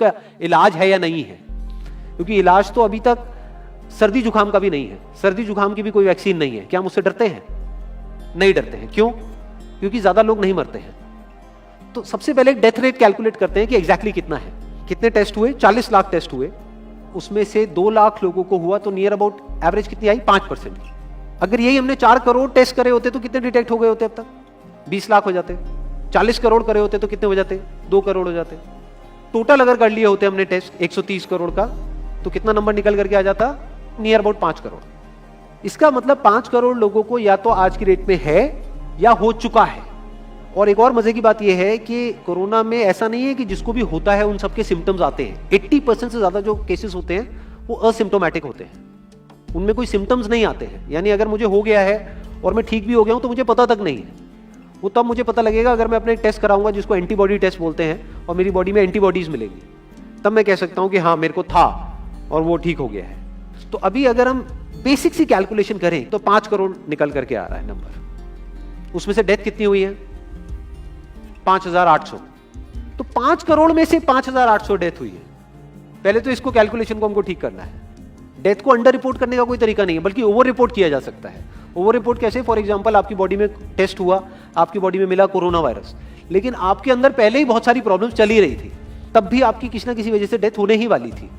उसका इलाज है या नहीं है, क्योंकि इलाज तो अभी तक सर्दी जुकाम का भी नहीं है, सर्दी जुकाम की भी कोई वैक्सीन नहीं है। क्या हम उससे डरते हैं? नहीं डरते हैं। क्यों? क्योंकि ज्यादा लोग नहीं मरते हैं। तो सबसे पहले डेथ रेट कैलकुलेट करते हैं कि एग्जैक्टली कितना है। कितने टेस्ट हुए? 40 लाख टेस्ट हुए, उसमें से 2 लाख लोगों को हुआ, तो नियर अबाउट एवरेज कितनी आई? 5%। अगर यही हमने 4 करोड़ टेस्ट करे होते तो कितने डिटेक्ट हो गए होते? अब तक 20 लाख हो जाते। 40 करोड़ करे होते तो कितने हो जाते? 2 करोड़ हो जाते। टोटल अगर कर लिए होते हमने टेस्ट 130 करोड़ का, तो कितना नंबर निकल करके आ जाता? Near about 5 crore. इसका मतलब 5 करोड़ लोगों को या तो आज की डेट में है या हो चुका है। और एक और मजे की बात यह है कि कोरोना में ऐसा नहीं है कि जिसको भी होता है उन सबके सिम्टम्स आते हैं। 80% से ज्यादा जो केसेस होते हैं वो असिम्टोमेटिक होते हैं, उनमें कोई सिम्टम्स नहीं आते हैं। यानी अगर मुझे हो गया है और मैं ठीक भी हो गया हूं तो मुझे पता तक नहीं है। वो तब मुझे पता लगेगा अगर मैं अपने टेस्ट कराऊंगा जिसको एंटीबॉडी टेस्ट बोलते हैं, और मेरी बॉडी में एंटीबॉडीज मिलेंगी, तब मैं कह सकता हूं कि हाँ मेरे को था और वो ठीक हो गया है। तो अभी अगर हम बेसिक सी कैलकुलेशन करें तो 5 करोड़ निकल करके आ रहा है नंबर। उसमें से डेथ कितनी हुई है? 5800। तो 5 करोड़ में से 5800 डेथ हुई है। पहले तो इसको कैलकुलेशन को हमको ठीक करना है। डेथ को अंडर रिपोर्ट करने का कोई तरीका नहीं है, बल्कि ओवर रिपोर्ट किया जा सकता है। ओवर रिपोर्ट कैसे? फॉर एग्जांपल आपकी बॉडी में टेस्ट हुआ, आपकी बॉडी में मिला कोरोना वायरस, लेकिन आपके अंदर पहले ही बहुत सारी प्रॉब्लम्स चली रही थी, तब भी आपकी किसी ना किसी वजह से डेथ होने ही वाली थी।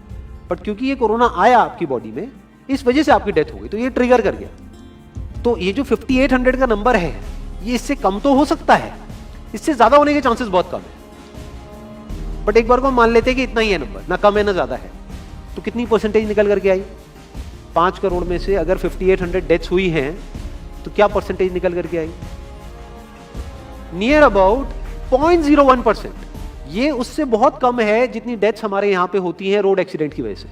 बट क्योंकि ये कोरोना आया आपकी बॉडी में, इस वजह से आपकी डेथ हो गई, तो ये ट्रिगर कर गया। तो ये जो 5800 का नंबर है, ये इससे कम तो हो सकता है, इससे ज्यादा होने के चांसेस बहुत कम है। बट एक बार को हम मान लेते हैं कि इतना ही है नंबर, ना कम है ना ज्यादा है। तो कितनी परसेंटेज निकल करके आई? 5 करोड़ में से अगर 5800 डेथ्स हुई हैं तो क्या परसेंटेज निकल करके आई? Near about 0.01%। ये उससे बहुत कम है जितनी डेथ्स हमारे यहां पे होती हैं रोड एक्सीडेंट की वजह से।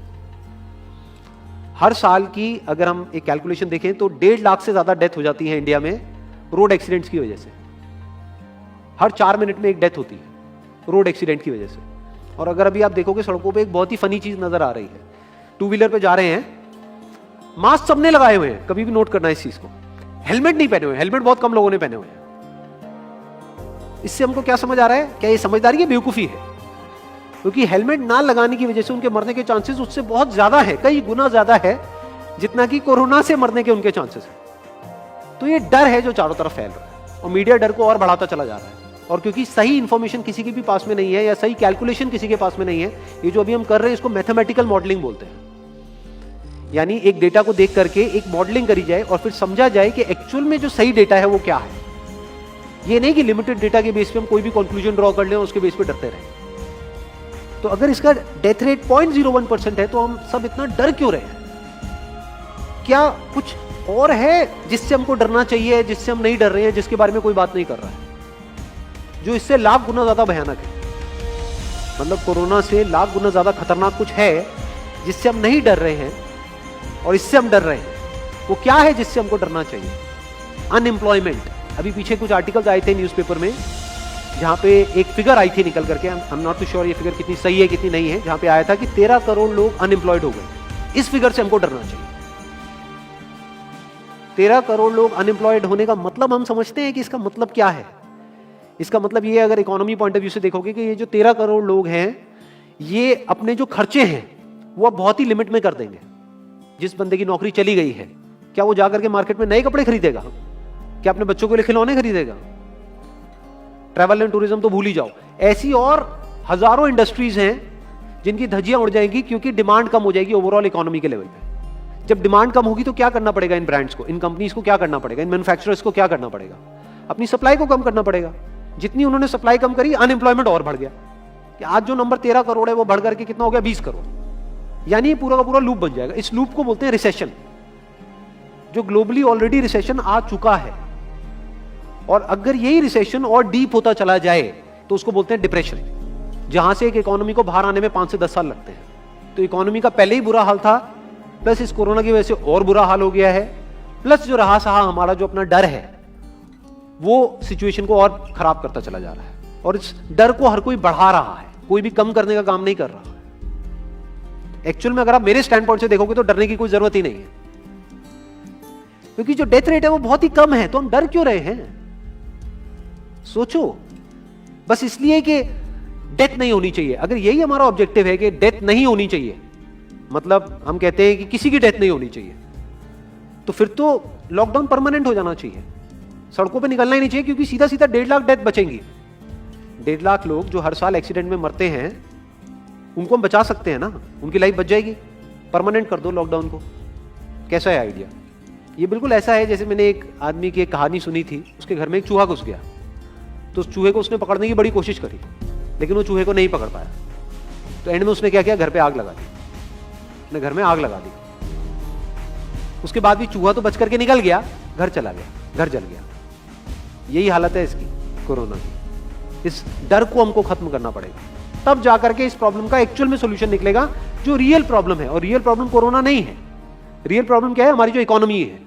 हर साल की अगर हम एक कैलकुलेशन देखें तो 1.5 लाख से ज्यादा डेथ हो जाती है इंडिया में रोड एक्सीडेंट्स की वजह से। हर 4 मिनट में एक डेथ होती है रोड एक्सीडेंट की वजह से। और अगर अभी आप देखोगे सड़कों पे एक बहुत ही फनी चीज नजर आ रही है। 2 व्हीलर पे जा रहे हैं, मास्क सबने लगाए हुए हैं, कभी भी नोट करना इस चीज को। हेलमेट नहीं पहने हुए, हेलमेट बहुत कम लोगों ने पहने हुए हैं। इससे हमको क्या समझ आ रहा है? क्या ये समझदारी है, बेवकूफी है? क्योंकि हेलमेट ना लगाने की वजह से उनके मरने के चांसेस उससे बहुत ज्यादा है, कई गुना ज्यादा है जितना कि कोरोना से मरने के उनके चांसेस है। तो ये डर है जो चारों तरफ फैल रहा है, और मीडिया डर को और बढ़ाता चला जा रहा है। और क्योंकि सही इंफॉर्मेशन किसी के भी पास में नहीं है, या सही कैलकुलेशन किसी के पास में नहीं है, ये जो अभी हम कर रहे हैं इसको मैथमेटिकल मॉडलिंग बोलते हैं। यानी एक डेटा को देख करके एक मॉडलिंग करी जाए और फिर समझा जाए कि एक्चुअल में जो सही डेटा है वो क्या है। ये नहीं कि लिमिटेड डेटा के बेस पे हम कोई भी कंक्लूजन ड्रॉ कर लें और उसके बेस पे डरते रहें। तो अगर इसका डेथ रेट 0.01% है तो हम सब इतना डर क्यों रहे हैं? क्या कुछ और है जिससे हमको डरना चाहिए, जिससे हम नहीं डर रहे हैं, जिसके बारे में कोई बात नहीं कर रहा है, जो इससे लाख गुना ज्यादा भयानक है? मतलब कोरोना से लाख गुना ज्यादा खतरनाक कुछ है जिससे हम नहीं डर रहे हैं और इससे हम डर रहे हैं। वो क्या है जिससे हमको डरना चाहिए? अनएम्प्लॉयमेंट। अभी पीछे कुछ आर्टिकल्स आए थे न्यूज़पेपर में जहां पे एक फिगर आई थी निकल करके, I am not too sure ये फिगर कितनी सही है कितनी नहीं है, जहां पे आया था कि 13 करोड़ लोग अनएम्प्लॉयड हो गए। इस फिगर से हमको डरना चाहिए। 13 करोड़ लोग अनएम्प्लॉयड होने का मतलब हम समझते हैं कि इसका मतलब क्या है? इसका मतलब ये, अगर इकोनॉमी पॉइंट ऑफ व्यू से देखोगे, कि ये जो 13 करोड़ लोग हैं ये अपने जो खर्चे हैं वो अब बहुत ही लिमिट में कर देंगे। जिस बंदे की नौकरी चली गई है, क्या वो जाकर के मार्केट में नए कपड़े खरीदेगा? क्या अपने बच्चों के लिए खिलौने खरीदेगा? ट्रैवल एंड टूरिज्म तो भूल ही जाओ। ऐसी और हजारों इंडस्ट्रीज हैं जिनकी धज्जियां उड़ जाएंगी क्योंकि डिमांड कम हो जाएगी ओवरऑल इकोनॉमी के लेवल पे। जब डिमांड कम होगी तो क्या करना पड़ेगा इन ब्रांड्स को, इन कंपनीज को क्या करना पड़ेगा, इन मैन्युफैक्चरर्स को क्या करना पड़ेगा? अपनी सप्लाई को कम करना पड़ेगा। जितनी उन्होंने सप्लाई कम करी, अनएम्प्लॉयमेंट और बढ़ गया। कि आज जो नंबर 13 करोड़ है वो बढ़ करके कितना हो गया? 20 करोड़। यानी पूरा का पूरा लूप बन जाएगा। इस लूप को बोलते हैं रिसेशन, जो ग्लोबली ऑलरेडी रिसेशन आ चुका है। और अगर यही रिसेशन और डीप होता चला जाए तो उसको बोलते हैं डिप्रेशन, जहां से एक इकोनॉमी को बाहर आने में 5 से 10 साल लगते हैं। तो इकोनॉमी का पहले ही बुरा हाल था, प्लस इस कोरोना की वजह से और बुरा हाल हो गया है, प्लस जो रहा सहा हमारा जो अपना डर है वो सिचुएशन को और खराब करता चला जा रहा है। और इस डर को हर कोई बढ़ा रहा है, कोई भी कम करने का काम नहीं कर रहा है। एक्चुअल में अगर आप मेरे स्टैंड पॉइंट से देखोगे तो डरने की कोई जरूरत ही नहीं है, क्योंकि जो डेथ रेट है वो बहुत ही कम है। तो हम डर क्यों रहे हैं? सोचो। बस इसलिए कि डेथ नहीं होनी चाहिए। अगर यही हमारा ऑब्जेक्टिव है कि डेथ नहीं होनी चाहिए, मतलब हम कहते हैं कि किसी की डेथ नहीं होनी चाहिए, तो फिर तो लॉकडाउन परमानेंट हो जाना चाहिए, सड़कों पे निकलना ही नहीं चाहिए, क्योंकि सीधा सीधा 1.5 लाख डेथ बचेंगी। 1.5 लाख लोग जो हर साल एक्सीडेंट में मरते हैं, उनको हम बचा सकते हैं ना, उनकी लाइफ बच जाएगी। परमानेंट कर दो लॉकडाउन को। कैसा है आइडिया? ये बिल्कुल ऐसा है जैसे मैंने एक आदमी की एक कहानी सुनी थी, उसके घर में एक चूहा घुस गया, तो उस चूहे को उसने पकड़ने की बड़ी कोशिश करी, लेकिन वो चूहे को नहीं पकड़ पाया। तो एंड में उसने क्या किया, घर पे आग लगा दी, अपने घर में आग लगा दी। उसके बाद भी चूहा तो बच करके निकल गया, घर चला गया, घर जल गया। यही हालत है इसकी, कोरोना की। इस डर को हमको खत्म करना पड़ेगा, तब जाकर के इस प्रॉब्लम का एक्चुअल में सॉल्यूशन निकलेगा, जो रियल प्रॉब्लम है। और रियल प्रॉब्लम कोरोना नहीं है। रियल प्रॉब्लम क्या है? हमारी जो इकोनॉमी है।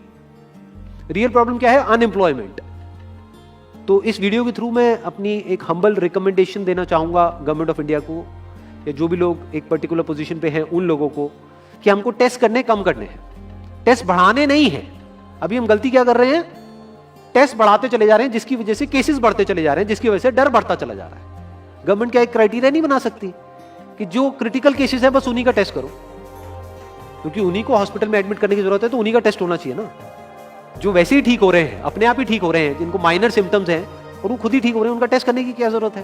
रियल प्रॉब्लम क्या है? अनएम्प्लॉयमेंट। तो इस वीडियो के थ्रू मैं अपनी एक हम्बल रिकमेंडेशन देना चाहूंगा गवर्नमेंट ऑफ इंडिया को, या जो भी लोग एक पर्टिकुलर पोजीशन पे हैं उन लोगों को, कि हमको टेस्ट करने कम करने हैं, टेस्ट बढ़ाने नहीं है। अभी हम गलती क्या कर रहे हैं? टेस्ट बढ़ाते चले जा रहे हैं, जिसकी वजह से केसेस बढ़ते चले जा रहे हैं, जिसकी वजह से डर बढ़ता चला जा रहा है। गवर्नमेंट क्या एक क्राइटेरिया नहीं बना सकती कि जो क्रिटिकल केसेस है बस उन्हीं का टेस्ट करो, क्योंकि उन्हीं को हॉस्पिटल में एडमिट करने की जरूरत है, तो उन्हीं का टेस्ट होना चाहिए ना। जो वैसे ही ठीक हो रहे हैं, अपने आप ही ठीक हो रहे हैं, जिनको माइनर सिम्टम्स हैं और वो खुद ही ठीक हो रहे हैं, उनका टेस्ट करने की क्या जरूरत है?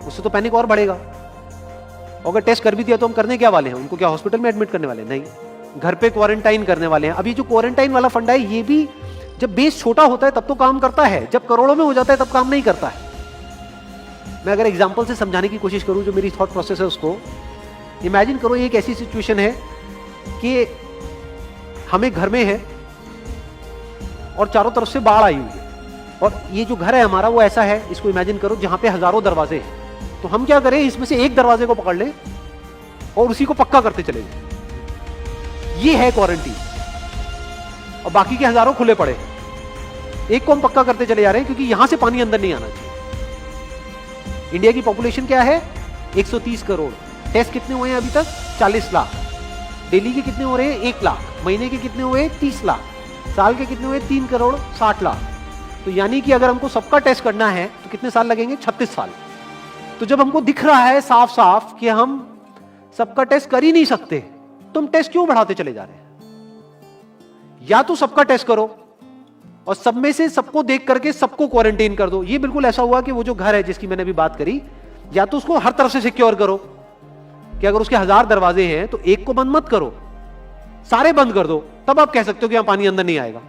उससे तो पैनिक और बढ़ेगा। और अगर टेस्ट कर भी दिया तो हम करने क्या वाले हैं? उनको क्या हॉस्पिटल में एडमिट करने वाले? नहीं, घर पे क्वारंटाइन करने वाले हैं। अभी जो क्वारंटाइन वाला फंडा है, ये भी जब बेस छोटा होता है तब तो काम करता है, जब करोड़ों में हो जाता है तब काम नहीं करता है। मैं अगर एग्जांपल से समझाने की कोशिश करूं, जो मेरी थॉट प्रोसेस है उसको, इमेजिन करो एक ऐसी सिचुएशन है कि हमें घर में है और चारों तरफ से बाढ़ आई हुई है, और ये जो घर है हमारा वो ऐसा है, इसको इमेजिन करो जहां पे हजारों दरवाजे हैं। तो हम क्या करें, इसमें से एक दरवाजे को पकड़ लें और उसी को पक्का करते चले जाए। ये है क्वारंटीन, और बाकी के हजारों खुले पड़े हैं। एक को हम पक्का करते चले जा रहे हैं, क्योंकि यहां से पानी अंदर नहीं आना चाहिए। इंडिया की पॉपुलेशन क्या है? 130 करोड़। टेस्ट कितने हुए हैं अभी तक? 40 लाख। डेली के कितने हो रहे हैं? 1 लाख। महीने के कितने हुए? 30 लाख। साल के कितने हुए? 3 करोड़ 60 लाख। तो यानी कि अगर हमको सबका टेस्ट करना है तो कितने साल लगेंगे? 36 साल। तो जब हमको दिख रहा है साफ साफ कि हम सबका टेस्ट कर ही नहीं सकते, तो हम टेस्ट क्यों बढ़ाते चले जा रहे हैं? या तो सबका टेस्ट करो और सब में से सबको देख करके सबको क्वारंटाइन कर दो। ये बिल्कुल ऐसा हुआ कि वो जो घर है जिसकी मैंने अभी बात करी, या तो उसको हर तरफ से सिक्योर करो कि अगर उसके 1000 दरवाजे हैं तो एक को बंद मत करो, सारे बंद कर दो। तब आप कह सकते हो कि यहां पानी अंदर नहीं आएगा,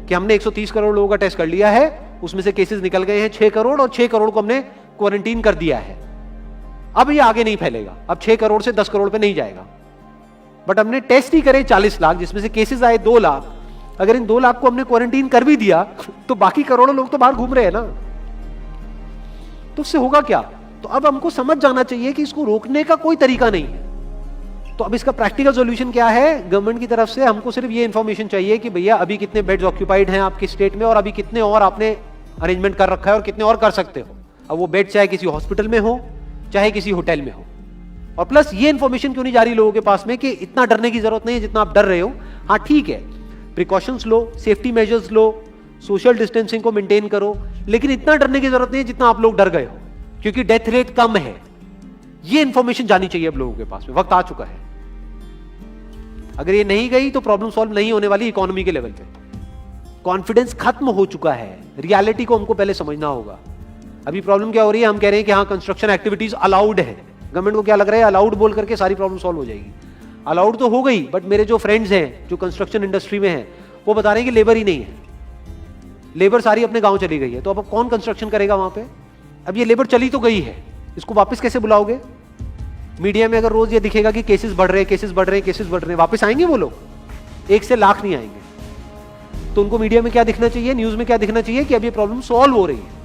कि हमने 130 करोड़ लोगों का टेस्ट कर लिया है, उसमें से केसेस निकल गए हैं 6 करोड़, और 6 करोड़ को हमने क्वारंटीन कर दिया है। अब ये आगे नहीं फैलेगा, अब 6 करोड़ से 10 करोड़ पे नहीं जाएगा। बट हमने टेस्ट ही करे 40 लाख, जिसमें से केसेस आए 2 लाख। अगर इन 2 लाख को हमने क्वारंटीन कर भी दिया तो बाकी करोड़ों लोग तो बाहर घूम रहे हैं ना, तो उससे होगा क्या? तो अब हमको समझ जाना चाहिए कि इसको रोकने का कोई तरीका नहीं है। तो अब इसका प्रैक्टिकल सॉल्यूशन क्या है? गवर्नमेंट की तरफ से हमको सिर्फ ये इंफॉर्मेशन चाहिए कि भैया अभी कितने बेड्स ऑक्यूपाइड हैं आपके स्टेट में, और अभी कितने और आपने अरेंजमेंट कर रखा है, और कितने और कर सकते हो। अब वो बेड चाहे किसी हॉस्पिटल में हो, चाहे किसी होटल में हो। और प्लस ये इंफॉर्मेशन क्यों नहीं जा रही लोगों के पास में कि इतना डरने की जरूरत नहीं है जितना आप डर रहे हो। हाँ ठीक है, प्रिकॉशंस लो, सेफ्टी मेजर्स लो, सोशल डिस्टेंसिंग को मेंटेन करो, लेकिन इतना डरने की जरूरत नहीं है जितना आप लोग डर गए हो, क्योंकि डेथ रेट कम है। ये इंफॉर्मेशन जानी चाहिए अब लोगों के पास में, वक्त आ चुका है। अगर ये नहीं गई तो प्रॉब्लम सॉल्व नहीं होने वाली इकोनॉमी के लेवल पे। कॉन्फिडेंस खत्म हो चुका है, रियलिटी को हमको पहले समझना होगा। अभी प्रॉब्लम क्या हो रही है? हम कह रहे हैं कि हाँ कंस्ट्रक्शन एक्टिविटीज अलाउड है। गवर्नमेंट को क्या लग रहा है? अलाउड बोल करके सारी प्रॉब्लम सॉल्व हो जाएगी। अलाउड तो हो गई, बट मेरे जो फ्रेंड्स हैं जो कंस्ट्रक्शन इंडस्ट्री में हैं, वो बता रहे हैं कि लेबर ही नहीं है, लेबर सारी अपने गांव चली गई है। तो अब कौन कंस्ट्रक्शन करेगा वहां पे? अब ये लेबर चली तो गई है, इसको वापस कैसे बुलाओगे? मीडिया में अगर रोज ये दिखेगा कि केसेस बढ़ रहे हैं, केसेस बढ़ रहे हैं, केसेस बढ़ रहे हैं, वापस आएंगे वो लोग? 1 से लाख नहीं आएंगे। तो उनको मीडिया में क्या दिखना चाहिए, न्यूज में क्या दिखना चाहिए कि अब ये प्रॉब्लम सॉल्व हो रही है।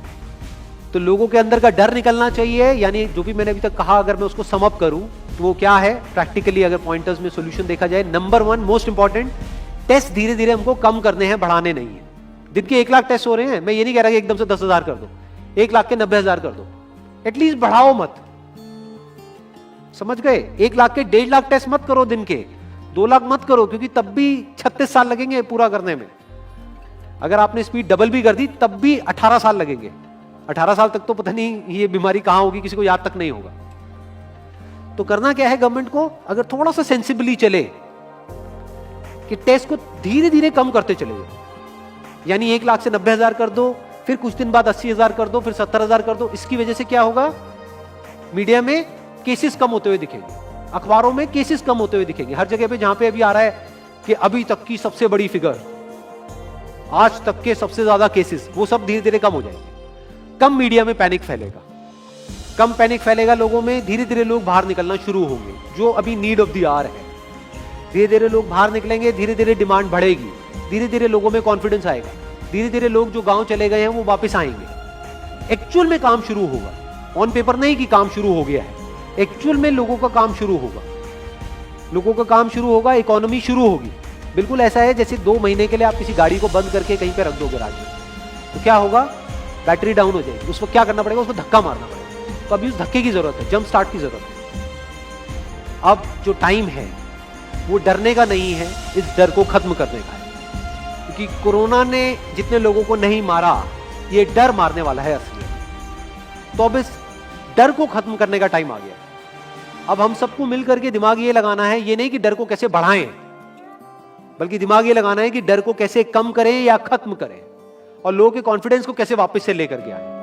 तो लोगों के अंदर का डर निकलना चाहिए। यानी जो भी मैंने अभी तक कहा, अगर मैं उसको सम अप करूं तो वो क्या है प्रैक्टिकली, अगर पॉइंटर्स में सॉल्यूशन देखा जाए। नंबर 1 मोस्ट इंपॉर्टेंट, टेस्ट धीरे धीरे हमको कम करने हैं, बढ़ाने नहीं है। दिन के 1 लाख टेस्ट हो रहे हैं, मैं ये नहीं कह रहा कि एकदम से 10,000 कर दो, 1 लाख के 90,000 कर दो, एटलीस्ट बढ़ाओ मत। समझ गए? 1 लाख के 1.5 लाख टेस्ट मत करो दिन के, 2 लाख मत करो, क्योंकि तब भी 36 साल लगेंगे पूरा करने में। अगर आपने स्पीड डबल भी कर दी तब भी 18 साल लगेंगे। 18 साल तक तो पता नहीं ये बीमारी कहां होगी, किसी को याद तक नहीं होगा। तो करना क्या है गवर्नमेंट को, अगर थोड़ा सा सेंसिबली चले कि टेस्ट को धीरे धीरे कम करते चले जाओ, यानी 1 लाख से 90,000 कर दो, फिर कुछ दिन बाद 80,000 कर दो, फिर 70,000 कर दो। इसकी वजह से क्या होगा, मीडिया में केसेस कम होते हुए दिखेंगे, अखबारों में केसेस कम होते हुए दिखेंगे, हर जगह पे जहां पे अभी आ रहा है कि अभी तक की सबसे बड़ी फिगर, आज तक के सबसे ज्यादा केसेस, वो सब धीरे धीरे कम हो जाएंगे। कम मीडिया में पैनिक फैलेगा, कम पैनिक फैलेगा लोगों में, धीरे धीरे लोग बाहर निकलना शुरू होंगे, जो अभी नीड ऑफ द आवर है। धीरे धीरे लोग बाहर निकलेंगे, धीरे धीरे डिमांड बढ़ेगी, धीरे धीरे लोगों में कॉन्फिडेंस आएगा, धीरे धीरे लोग जो गांव चले गए हैं वो वापस आएंगे। एक्चुअल में काम शुरू होगा, ऑन पेपर नहीं कि काम शुरू हो गया है, एक्चुअल में लोगों का काम शुरू होगा, लोगों का काम शुरू होगा, इकोनॉमी शुरू होगी। बिल्कुल ऐसा है जैसे 2 महीने के लिए आप किसी गाड़ी को बंद करके कहीं पे रख दो गैराज में, तो क्या होगा, बैटरी डाउन हो जाएगी, उस वक्त क्या करना पड़ेगा, उसको धक्का मारना पड़ेगा। तो अभी उस धक्के की जरूरत है, जंप स्टार्ट की जरूरत है। अब जो टाइम है वो डरने का नहीं है, इस डर को खत्म करने का है, क्योंकि कोरोना ने जितने लोगों को नहीं मारा, ये डर मारने वाला है असली। तो अब इस डर को खत्म करने का टाइम आ गया। अब हम सबको मिलकर के दिमाग ये लगाना है, ये नहीं कि डर को कैसे बढ़ाएं, बल्कि दिमाग ये लगाना है कि डर को कैसे कम करें या खत्म करें, और लोगों के कॉन्फिडेंस को कैसे वापस से लेकर के आए।